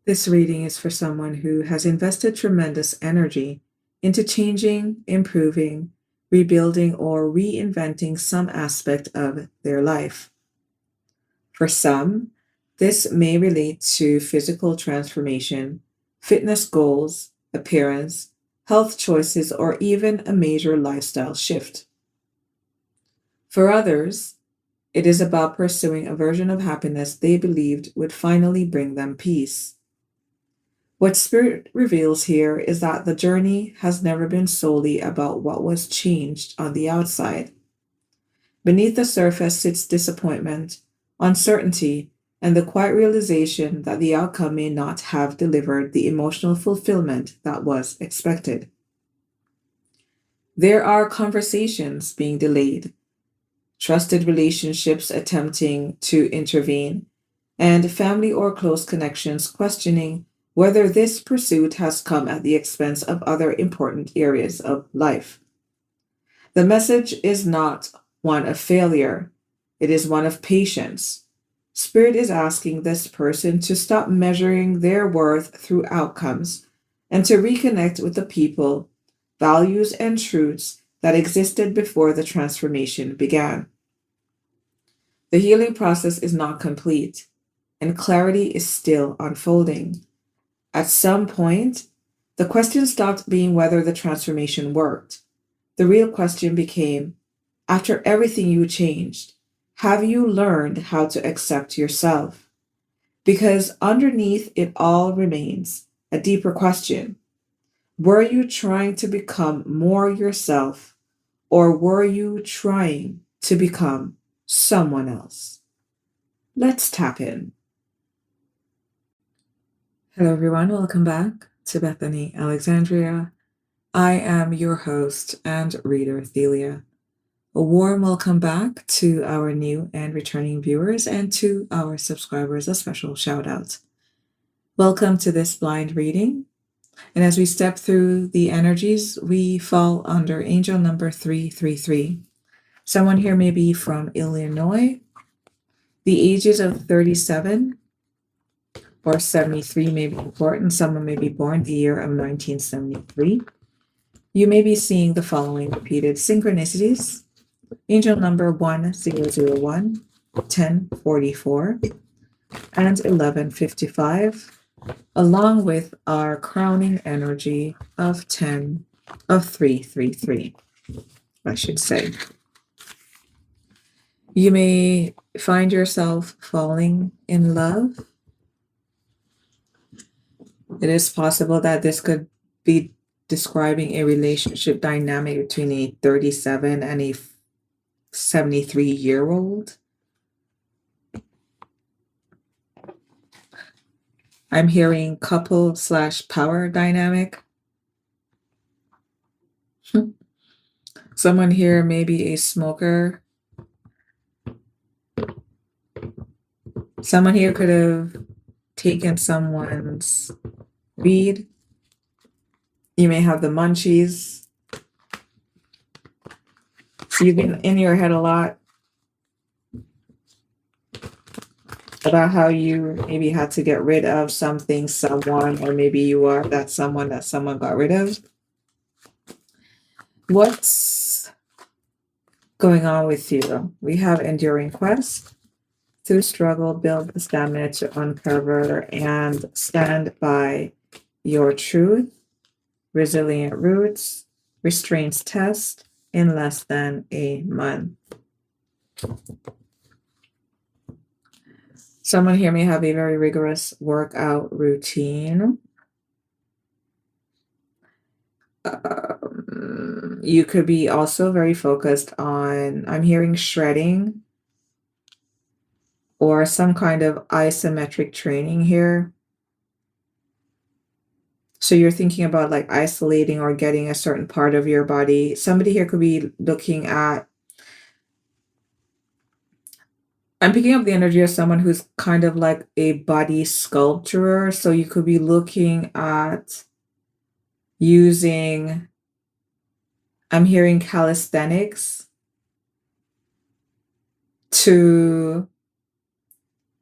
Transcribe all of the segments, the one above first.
This reading is for someone who has invested tremendous energy into changing, improving, rebuilding, or reinventing some aspect of their life. For some, this may relate to physical transformation, fitness goals, appearance, health choices, or even a major lifestyle shift. For others, it is about pursuing a version of happiness they believed would finally bring them peace. What Spirit reveals here is that the journey has never been solely about what was changed on the outside. Beneath the surface sits disappointment, uncertainty, and the quiet realization that the outcome may not have delivered the emotional fulfillment that was expected. There are conversations being delayed, trusted relationships attempting to intervene, and family or close connections questioning whether this pursuit has come at the expense of other important areas of life. The message is not one of failure, it is one of patience. Spirit is asking this person to stop measuring their worth through outcomes and to reconnect with the people, values, and truths that existed before the transformation began. The healing process is not complete, and clarity is still unfolding. At some point, the question stopped being whether the transformation worked. The real question became, after everything you changed, have you learned how to accept yourself? Because underneath it all remains a deeper question. Were you trying to become more yourself, or were you trying to become someone else? Let's tap in. Hello, everyone. Welcome back to Bethany Alexandria. I am your host and reader, Thelia. A warm welcome back to our new and returning viewers, and to our subscribers, a special shout out. Welcome to this blind reading. And as we step through the energies, we fall under angel number 333. Someone here may be from Illinois. The ages of 37 or 73 may be important. Someone may be born the year of 1973. You may be seeing the following repeated synchronicities. Angel number 1001, 1044, and 1155, along with our crowning energy of 333, I should say. You may find yourself falling in love. It is possible that this could be describing a relationship dynamic between a 37 and a 73-year-old. I'm hearing couple/power dynamic. Someone here may be a smoker. Someone here could have taken someone's weed. You may have the munchies. So you've been in your head a lot about how you maybe had to get rid of something, someone, or maybe you are that someone got rid of. What's going on with you? We have enduring quest. Through struggle, build the stamina to uncover and stand by your truth. Resilient roots, restraints test in less than a month. Someone here may have a very rigorous workout routine. You could be also very focused on, I'm hearing shredding or some kind of isometric training here. So you're thinking about like isolating or getting a certain part of your body. Somebody here could be looking at, I'm picking up the energy of someone who's kind of like a body sculptor. So you could be looking at using, I'm hearing calisthenics to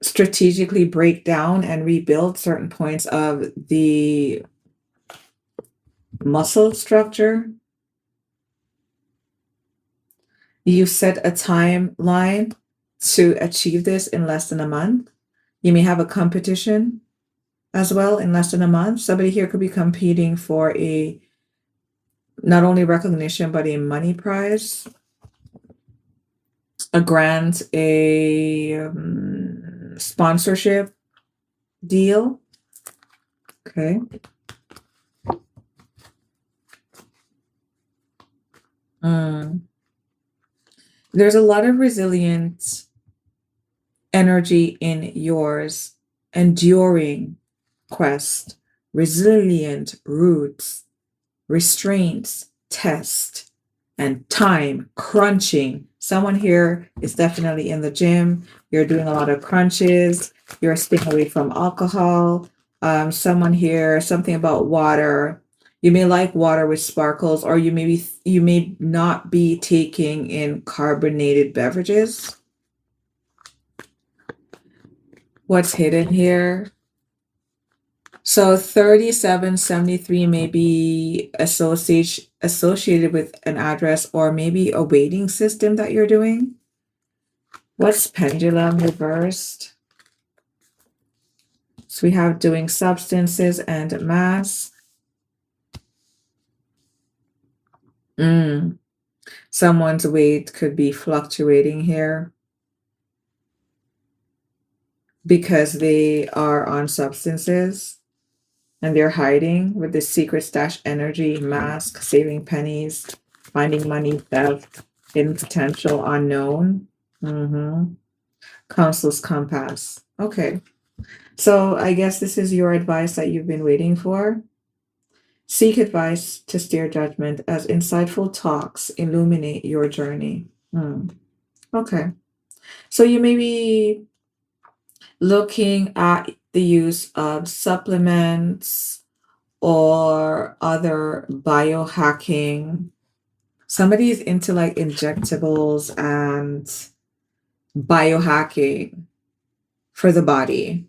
strategically break down and rebuild certain points of the muscle structure. You set a timeline to achieve this in less than a month. You may have a competition as well in less than a month. Somebody here could be competing for a not only recognition, but a money prize, a grant, a sponsorship deal. Okay. There's a lot of resilient energy in yours, enduring quest, resilient roots, restraints, test, and time crunching. Someone here is definitely in the gym. You're doing a lot of crunches. You're staying away from alcohol. Someone here, something about water. You may like water with sparkles, or you may not be taking in carbonated beverages. What's hidden here? So 3773 may be associated with an address or maybe a waiting system that you're doing. What's pendulum reversed? So we have doing substances and mass. Someone's weight could be fluctuating here because they are on substances and they're hiding with this secret stash energy, mask, saving pennies, finding money, theft, hidden potential, unknown. Council's compass. Okay. So I guess this is your advice that you've been waiting for. Seek advice to steer judgment as insightful talks illuminate your journey. Okay. So you may be looking at the use of supplements or other biohacking. Somebody is into like injectables and biohacking for the body.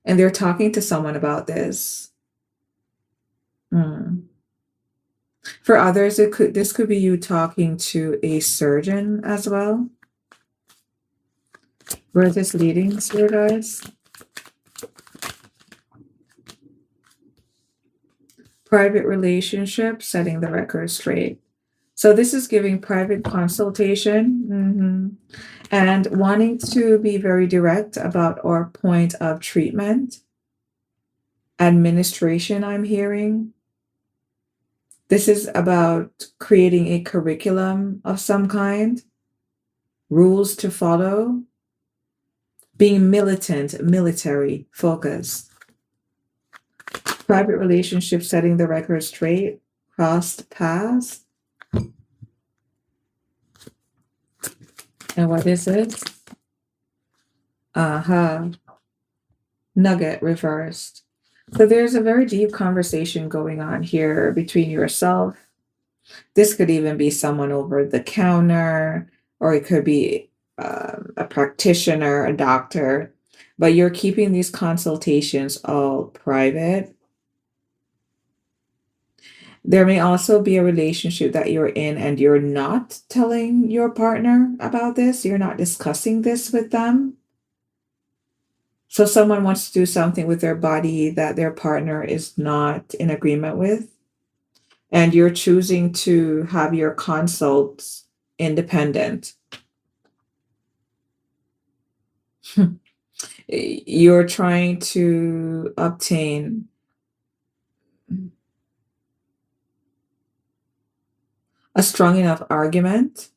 And they're talking to someone about this. For others, this could be you talking to a surgeon as well. Where is this leading to, guys? Private relationship, setting the record straight. So this is giving private consultation and wanting to be very direct about our point of treatment. Administration, I'm hearing. This is about creating a curriculum of some kind, rules to follow, being militant, military focused. Private relationship, setting the record straight, crossed paths. And what is it? Nugget reversed. So there's a very deep conversation going on here between yourself. This could even be someone over the counter, or it could be a practitioner, a doctor, but you're keeping these consultations all private. There may also be a relationship that you're in and you're not telling your partner about this. You're not discussing this with them. So someone wants to do something with their body that their partner is not in agreement with. And you're choosing to have your consults independent. You're trying to obtain a strong enough argument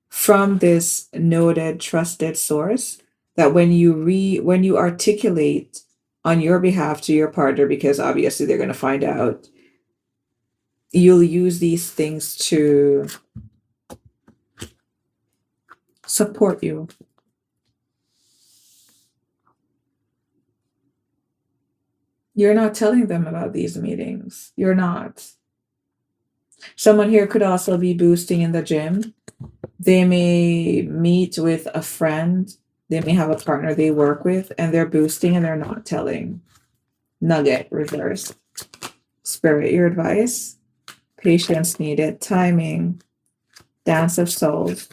from this noted, trusted source that when you articulate on your behalf to your partner, because obviously they're going to find out, you'll use these things to support you. You're not telling them about these meetings. You're not. Someone here could also be boosting in the gym. They may meet with a friend, They may have a partner they work with and they're boosting and they're not telling. Nugget reverse. Spirit, your advice. Patience needed. Timing. Dance of souls.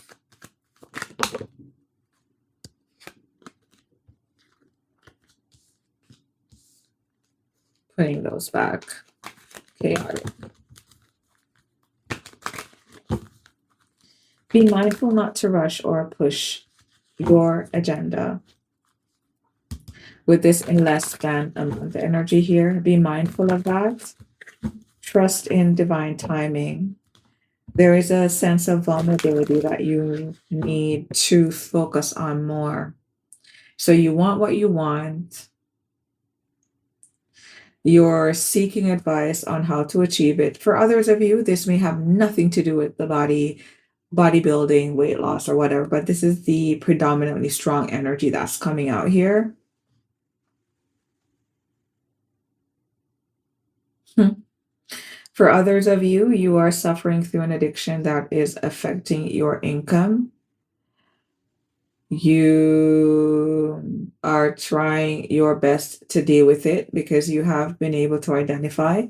Putting those back. Chaotic. Be mindful not to rush or push your agenda. With this in less than a month energy here, be mindful of that. Trust in divine timing. There is a sense of vulnerability that you need to focus on more. So you want what you want. You're seeking advice on how to achieve it. For others of you, this may have nothing to do with the bodybuilding, weight loss, or whatever, but this is the predominantly strong energy that's coming out here. For others of you, you are suffering through an addiction that is affecting your income. You are trying your best to deal with it because you have been able to identify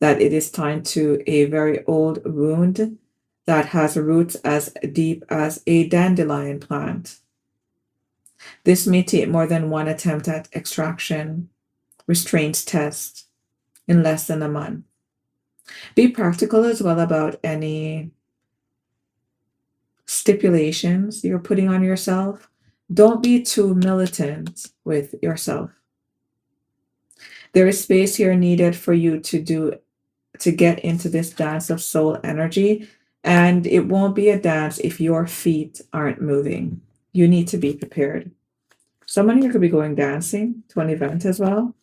that it is tied to a very old wound that has roots as deep as a dandelion plant. This may take more than one attempt at extraction, restraint test in less than a month. Be practical as well about any stipulations you're putting on yourself. Don't be too militant with yourself. There is space here needed for you to get into this dance of soul energy, and it won't be a dance if your feet aren't moving. You need to be prepared. Someone here could be going dancing to an event as well.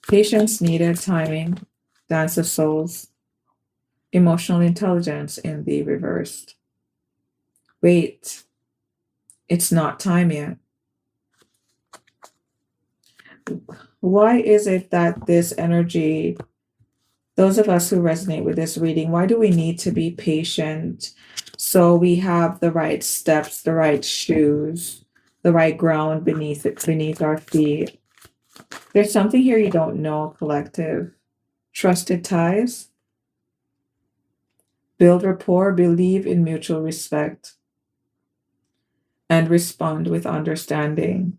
Patience needed, timing, dance of souls, emotional intelligence in the reversed. Wait, it's not time yet. Why is it that this energy, those of us who resonate with this reading, why do we need to be patient so we have the right steps, the right shoes, the right ground beneath our feet? There's something here you don't know, collective. Trusted ties. Build rapport, believe in mutual respect, and respond with understanding.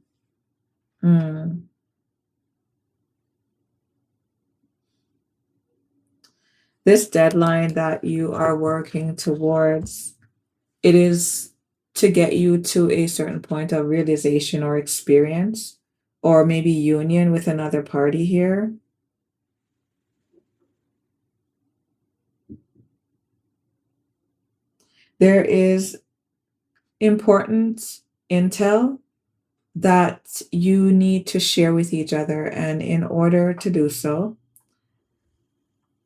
This deadline that you are working towards, it is to get you to a certain point of realization or experience, or maybe union with another party here. There is important intel that you need to share with each other, and in order to do so,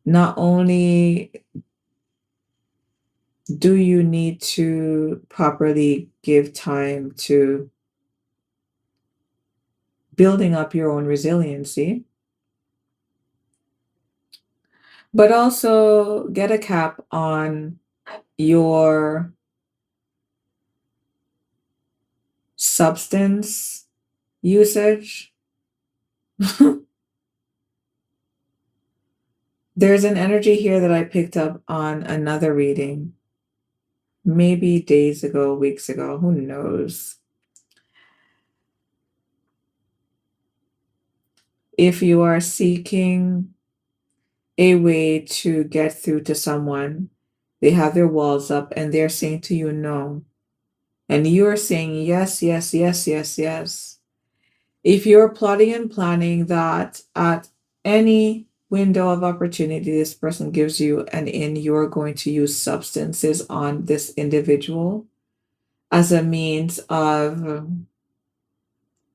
not only do you need to properly give time to building up your own resiliency, but also get a cap on your substance usage. There's an energy here that I picked up on another reading, maybe days ago, weeks ago, who knows? If you are seeking a way to get through to someone, they have their walls up and they're saying to you no. And you're saying yes, yes, yes, yes, yes. If you're plotting and planning that at any window of opportunity this person gives you an in, you're going to use substances on this individual as a means of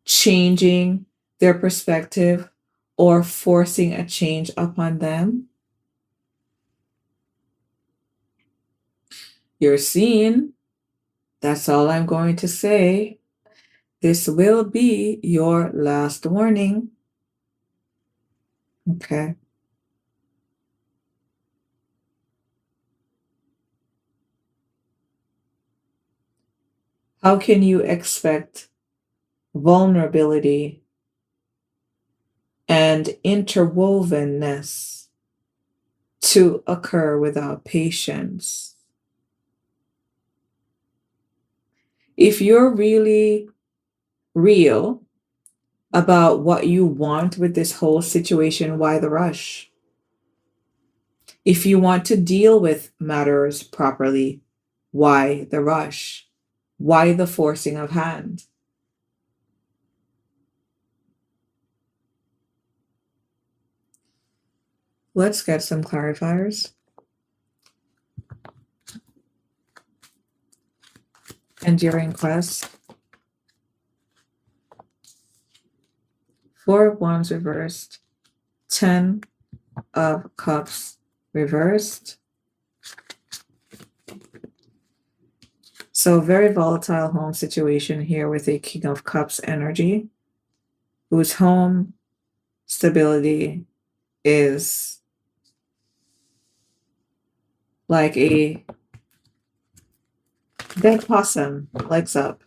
changing their perspective or forcing a change upon them, you're seen. That's all I'm going to say. This will be your last warning. Okay. How can you expect vulnerability and interwovenness to occur without patience? If you're really real about what you want with this whole situation, why the rush? If you want to deal with matters properly, why the rush? Why the forcing of hand? Let's get some clarifiers. Enduring quest. Four of Wands reversed. 10 of Cups reversed. So very volatile home situation here with a King of Cups energy, whose home stability is like a dead possum, legs up.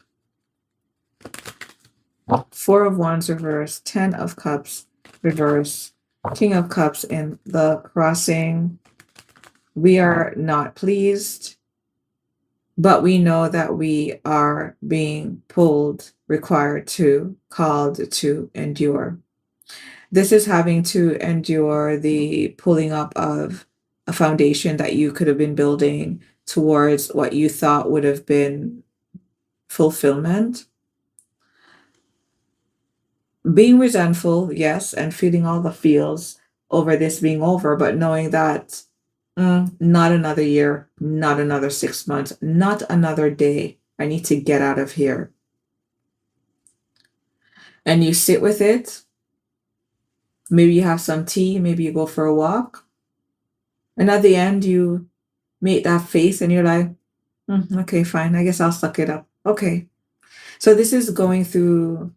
Four of Wands reversed, 10 of Cups reversed, King of Cups in the crossing. We are not pleased, but we know that we are being pulled, required to, called to endure. This is having to endure the pulling up of a foundation that you could have been building towards what you thought would have been fulfillment. Being resentful, yes, and feeling all the feels over this being over, but knowing that not another year, not another 6 months, not another day. I need to get out of here. And you sit with it. Maybe you have some tea, maybe you go for a walk. And at the end, you make that face and you're like, okay, fine. I guess I'll suck it up. Okay. So this is going through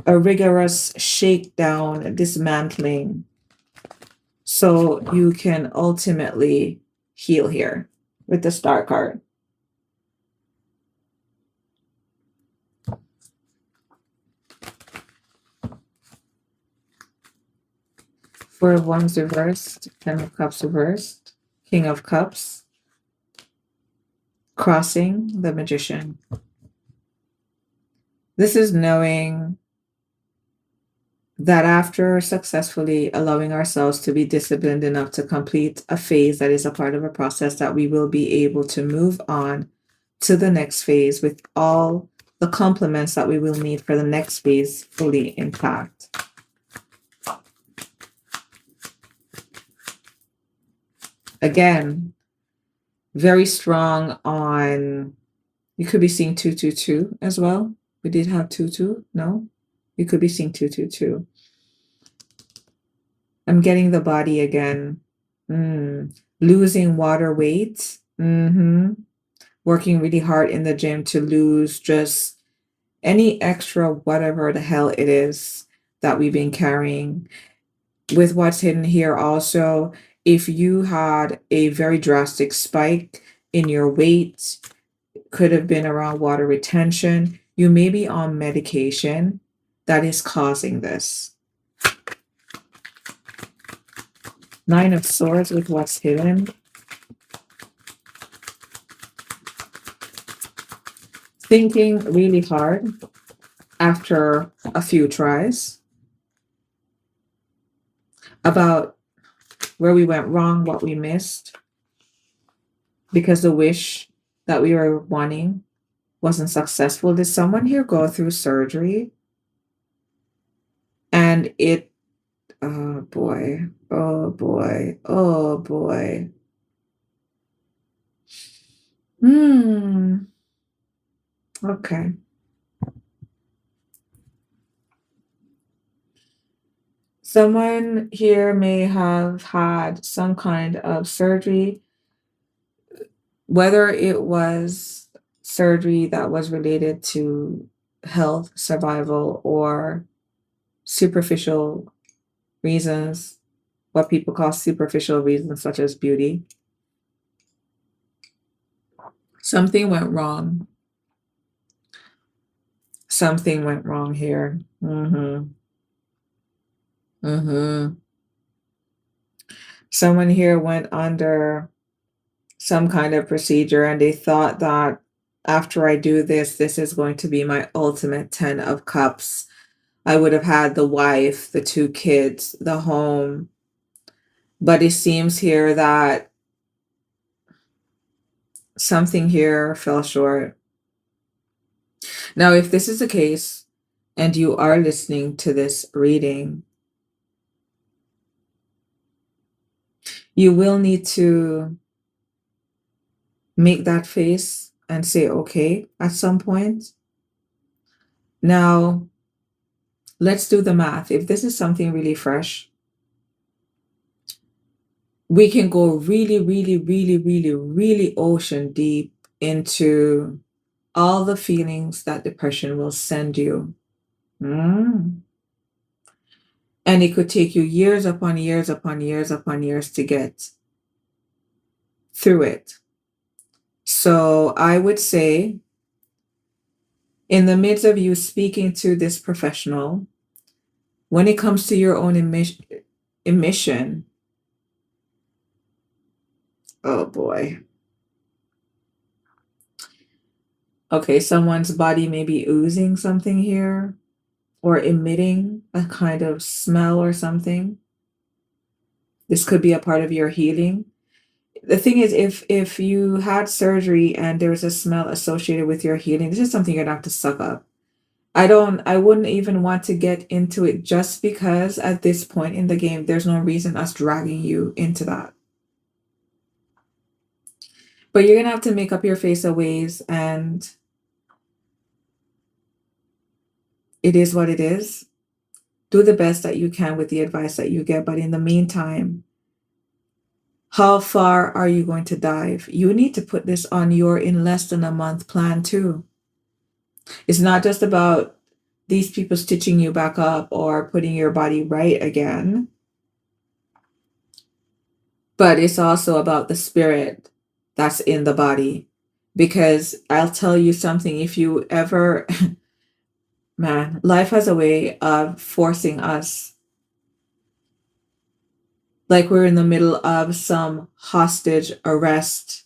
a rigorous shakedown, dismantling, so you can ultimately heal here with the Star card. Four of Wands reversed, 10 of Cups reversed, King of Cups, crossing the Magician. This is knowing that after successfully allowing ourselves to be disciplined enough to complete a phase that is a part of a process, that we will be able to move on to the next phase with all the complements that we will need for the next phase fully intact. Again, very strong on, you could be seeing 222 as well. We did have 22, no? You could be seeing 222. I'm getting the body again. Losing water weight. Working really hard in the gym to lose just any extra whatever the hell it is that we've been carrying. With what's hidden here also, if you had a very drastic spike in your weight, could have been around water retention. You may be on medication that is causing this. Nine of Swords with what's hidden. Thinking really hard after a few tries about where we went wrong, what we missed, because the wish that we were wanting wasn't successful. Did someone here go through surgery? And it, oh boy, oh boy, oh boy. Okay. Someone here may have had some kind of surgery, whether it was surgery that was related to health, survival, or superficial reasons, what people call superficial reasons, such as beauty. Something went wrong. Something went wrong here. Mm-hmm. Mm-hmm. Someone here went under some kind of procedure and they thought that after I do this, this is going to be my ultimate 10 of cups. I would have had the wife, the two kids, the home. But it seems here that something here fell short. Now, if this is the case and you are listening to this reading, you will need to make that face and say, okay, at some point. Now, let's do the math. If this is something really fresh, we can go really, really, really, really, really ocean deep into all the feelings that depression will send you. Mm. And it could take you years upon years upon years upon years to get through it. So I would say, in the midst of you speaking to this professional, when it comes to your own emission, oh boy. Okay, someone's body may be oozing something here or emitting a kind of smell or something. This could be a part of your healing. The thing is, if you had surgery and there's a smell associated with your healing, this is something you're gonna have to suck up. I wouldn't even want to get into it just because at this point in the game, there's no reason us dragging you into that. But you're gonna have to make up your face a ways, and it is what it is. Do the best that you can with the advice that you get. But in the meantime, how far are you going to dive? You need to put this on your in less than a month plan too. It's not just about these people stitching you back up or putting your body right again, but it's also about the spirit that's in the body. Because I'll tell you something, if you ever, man, life has a way of forcing us, like we're in the middle of some hostage arrest,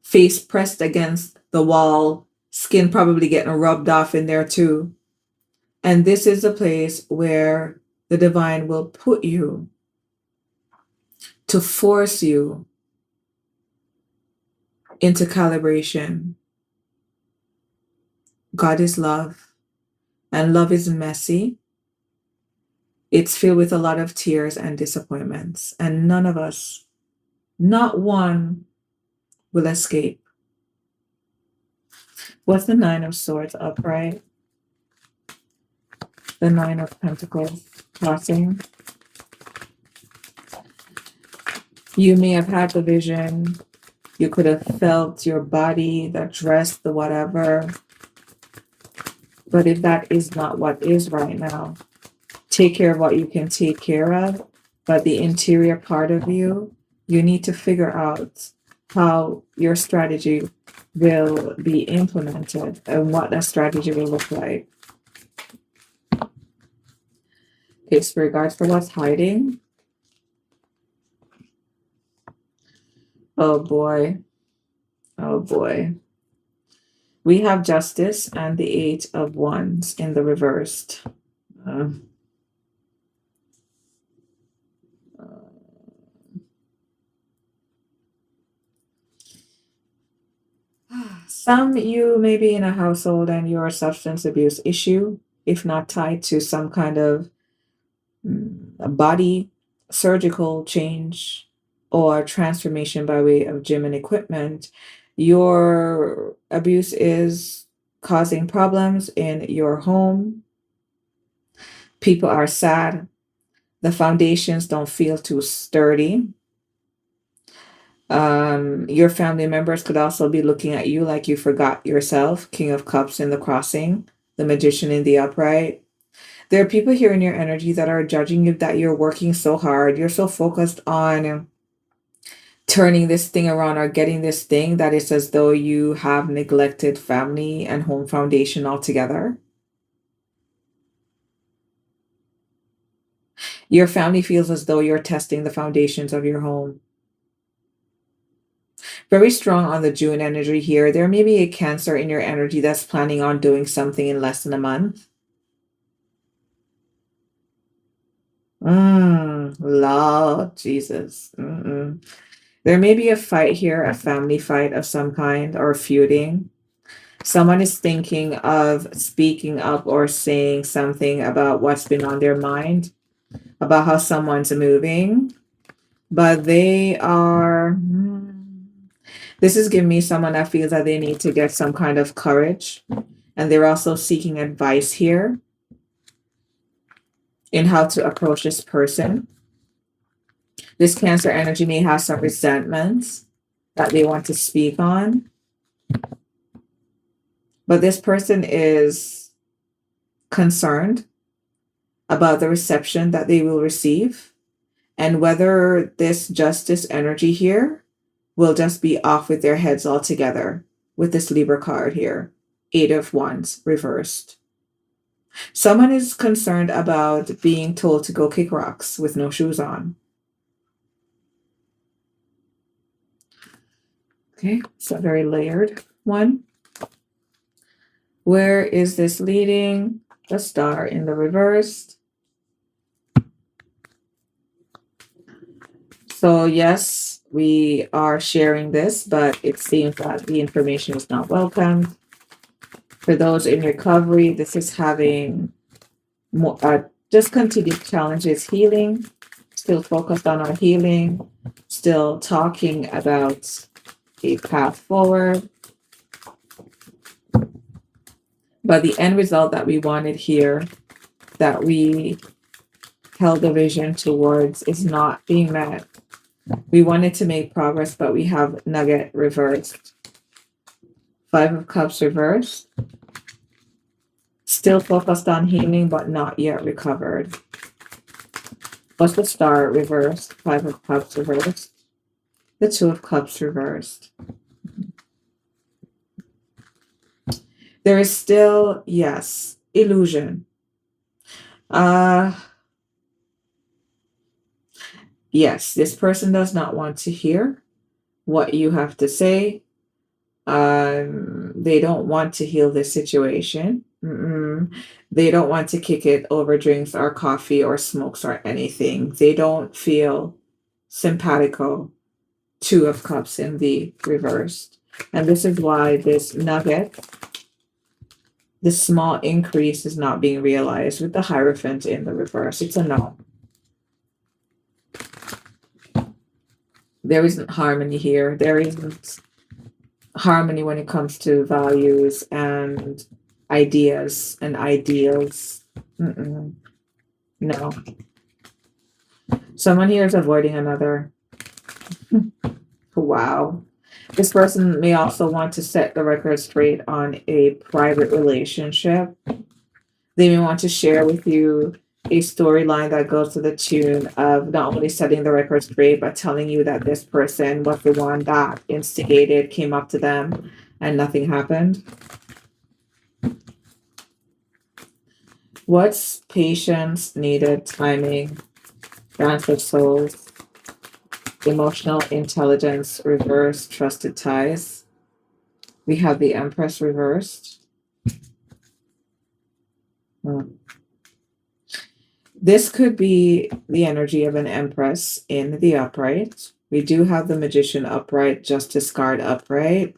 face pressed against the wall, skin probably getting rubbed off in there too. And this is a place where the divine will put you to force you into calibration. God is love, and love is messy. It's filled with a lot of tears and disappointments, and none of us, not one, will escape. What's the Nine of Swords upright? The Nine of Pentacles crossing. You may have had the vision. You could have felt your body, the dress, the whatever. But if that is not what is right now, take care of what you can take care of. But the interior part of you, you need to figure out how your strategy will be implemented and what that strategy will look like. Okay, Spirit guides for what's hiding. Oh boy. Oh boy. We have Justice and the Eight of Wands in the reversed. Some you may be in a household and you're a substance abuse issue, if not tied to some kind of a body surgical change or transformation by way of gym and equipment. Your abuse is causing problems in your home. People are sad. The foundations don't feel too sturdy. Your family members could also be looking at you like you forgot yourself. King of Cups in the crossing, the Magician in the upright. There are people here in your energy that are judging you that you're working so hard. You're so focused on turning this thing around or getting this thing that it's as though you have neglected family and home foundation altogether. Your family feels as though you're testing the foundations of your home. Very strong on the June energy here. There may be a Cancer in your energy that's planning on doing something in less than a month. Lord Jesus. There may be a fight here, a family fight of some kind, or feuding. Someone is thinking of speaking up or saying something about what's been on their mind, about how someone's moving, but they are. This is giving me someone that feels that they need to get some kind of courage, and they're also seeking advice here in how to approach this person. This Cancer energy may have some resentments that they want to speak on. But this person is concerned about the reception that they will receive and whether this Justice energy here will just be off with their heads altogether with this Libra card here. 8 of Wands reversed. Someone is concerned about being told to go kick rocks with no shoes on. Okay, it's a very layered one. Where is this leading? The Star in the reverse. So yes, we are sharing this, but it seems that the information is not welcome. For those in recovery, this is having more, just continued challenges healing, still focused on our healing, still talking about a path forward. But the end result that we wanted here, that we held the vision towards, is not being met. We wanted to make progress, but we have Nugget reversed. 5 of Cups reversed. Still focused on healing, but not yet recovered. What's the Star reversed? 5 of Cups reversed. The 2 of Cups reversed. There is still, yes, illusion. Yes, this person does not want to hear what you have to say. They don't want to heal this situation. They don't want to kick it over drinks or coffee or smokes or anything. They don't feel simpatico. 2 of Cups in the reversed. And this is why this Nugget, this small increase, is not being realized with the Hierophant in the reverse. It's a no. There isn't harmony here. There isn't harmony when it comes to values and ideas and ideals. No. Someone here is avoiding another. Wow. This person may also want to set the record straight on a private relationship. They may want to share with you a storyline that goes to the tune of not only setting the record straight, but telling you that this person was the one that instigated, came up to them, and nothing happened. What's patience needed, timing, dance of souls, emotional intelligence reversed, trusted ties. We have the Empress reversed. This could be the energy of an Empress in the upright. We do have the Magician upright, Justice card upright.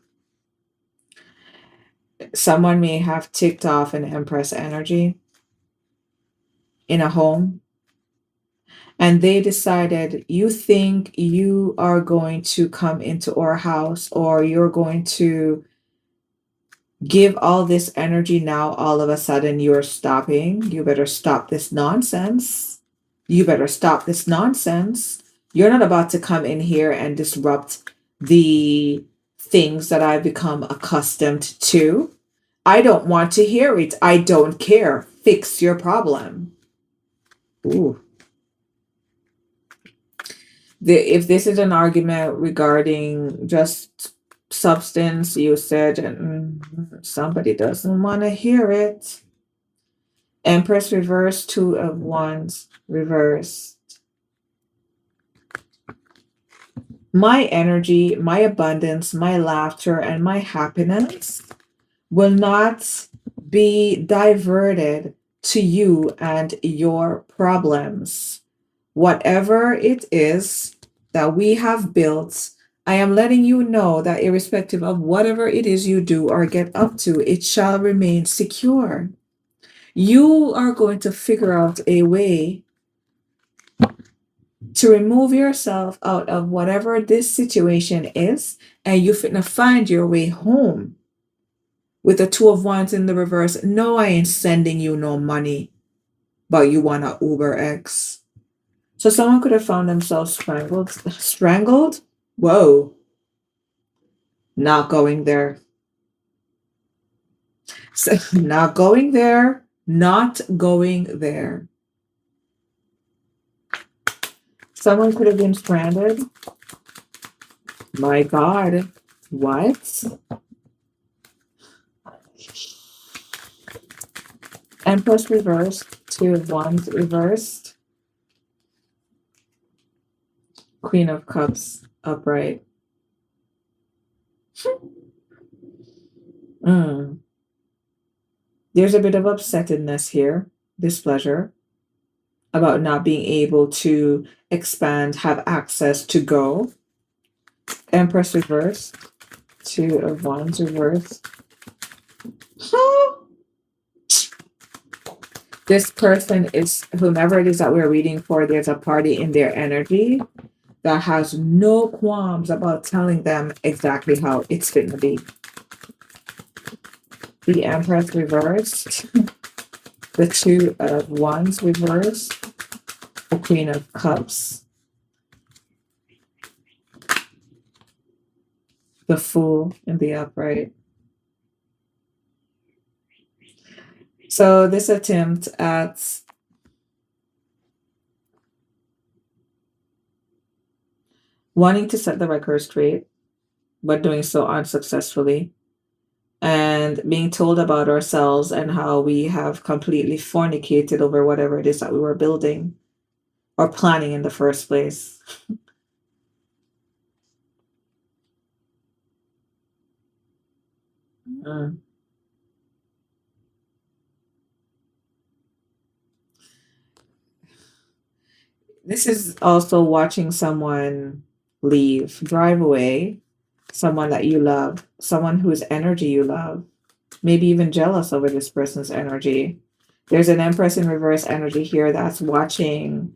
Someone may have ticked off an Empress energy in a home, and they decided, you think you are going to come into our house, or you're going to give all this energy now, all of a sudden you're stopping. You better stop this nonsense. You better stop this nonsense. You're not about to come in here and disrupt the things that I've become accustomed to. I don't want to hear it. I don't care. Fix your problem. Ooh. If this is an argument regarding just substance usage, and somebody doesn't want to hear it. Empress reverse, two of wands reverse. My energy, my abundance, my laughter, and my happiness will not be diverted to you and your problems. Whatever it is that we have built, I am letting you know that irrespective of whatever it is you do or get up to, it shall remain secure. You are going to figure out a way to remove yourself out of whatever this situation is, and you finna find your way home. With the two of wands in the reverse, no, I ain't sending you no money, but you want a Uber X. So someone could have found themselves strangled. Strangled? Whoa. Not going there. So, not going there. Not going there. Someone could have been stranded. My God. What? Empress reversed. Two of wands reversed. Queen of cups upright. There's a bit of upsettedness here, displeasure about not being able to expand, have access to go. Empress reversed. Two of wands reversed. This person is, whomever it is that we're reading for, there's a party in their energy that has no qualms about telling them exactly how it's going to be. The Empress reversed. The two of wands reversed. The Queen of Cups. The Fool in the upright. So this attempt at wanting to set the record straight, but doing so unsuccessfully, and being told about ourselves and how we have completely fornicated over whatever it is that we were building or planning in the first place. This is also watching someone leave, drive away, someone that you love, someone whose energy you love, maybe even jealous over this person's energy. There's an Empress in reverse energy here that's watching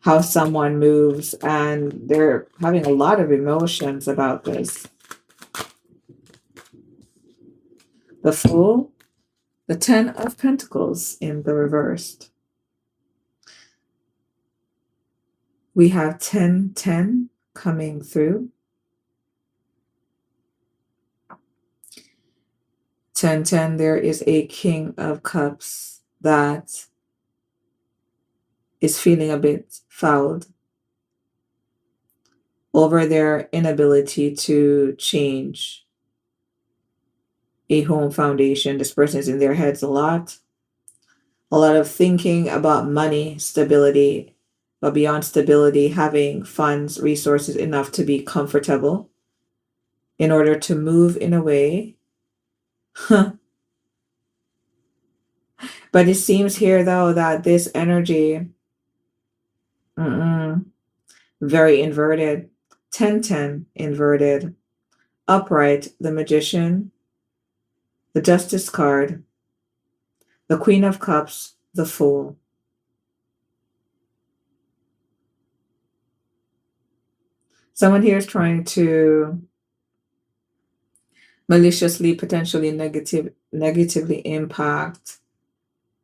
how someone moves, and they're having a lot of emotions about this. The Fool, the Ten of Pentacles in the reversed. We have 10-10 coming through. 10-10, there is a King of Cups that is feeling a bit fouled over their inability to change a home foundation. This person is in their heads a lot of thinking about money, stability, but beyond stability, having funds, resources enough to be comfortable in order to move in a way. But it seems here, though, that this energy, very inverted. 10-10 inverted. Upright, the Magician, the Justice card, the Queen of Cups, the Fool. Someone here is trying to maliciously, potentially negatively impact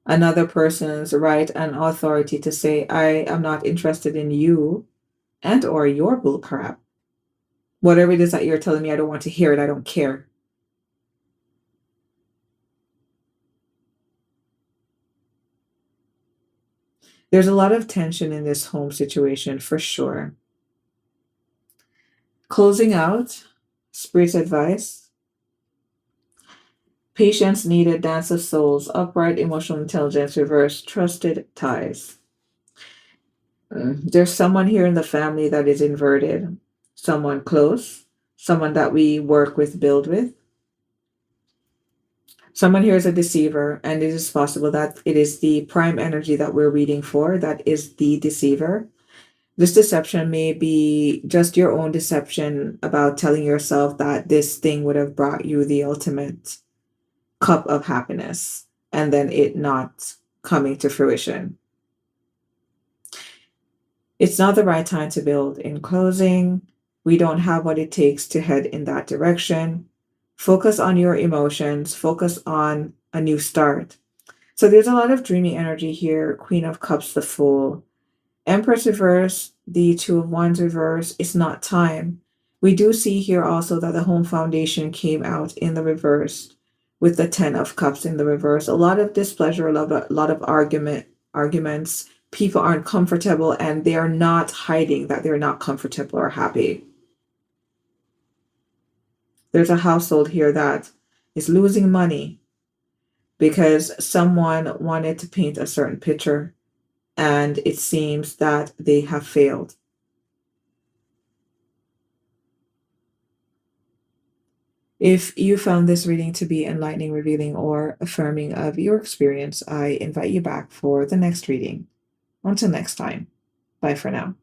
another person's right and authority to say, I am not interested in you and or your bullcrap. Whatever it is that you're telling me, I don't want to hear it. I don't care. There's a lot of tension in this home situation for sure. Closing out, spirit's advice, patience needed, dance of souls, upright emotional intelligence, reverse, trusted ties. There's someone here in the family that is inverted, someone close, someone that we work with, build with. Someone here is a deceiver, and it is possible that it is the prime energy that we're reading for that is the deceiver. This deception may be just your own deception about telling yourself that this thing would have brought you the ultimate cup of happiness and then it not coming to fruition. It's not the right time to build. In closing, we don't have what it takes to head in that direction. Focus on your emotions, focus on a new start. So there's a lot of dreamy energy here. Queen of Cups, the Fool. Empress reverse, the Two of Wands reverse. It's not time. We do see here also that the home foundation came out in the reverse with the Ten of Cups in the reverse. A lot of displeasure, a lot of arguments. People aren't comfortable and they are not hiding that they're not comfortable or happy. There's a household here that is losing money because someone wanted to paint a certain picture and it seems that they have failed. If you found this reading to be enlightening, revealing, or affirming of your experience, I invite you back for the next reading. Until next time, bye for now.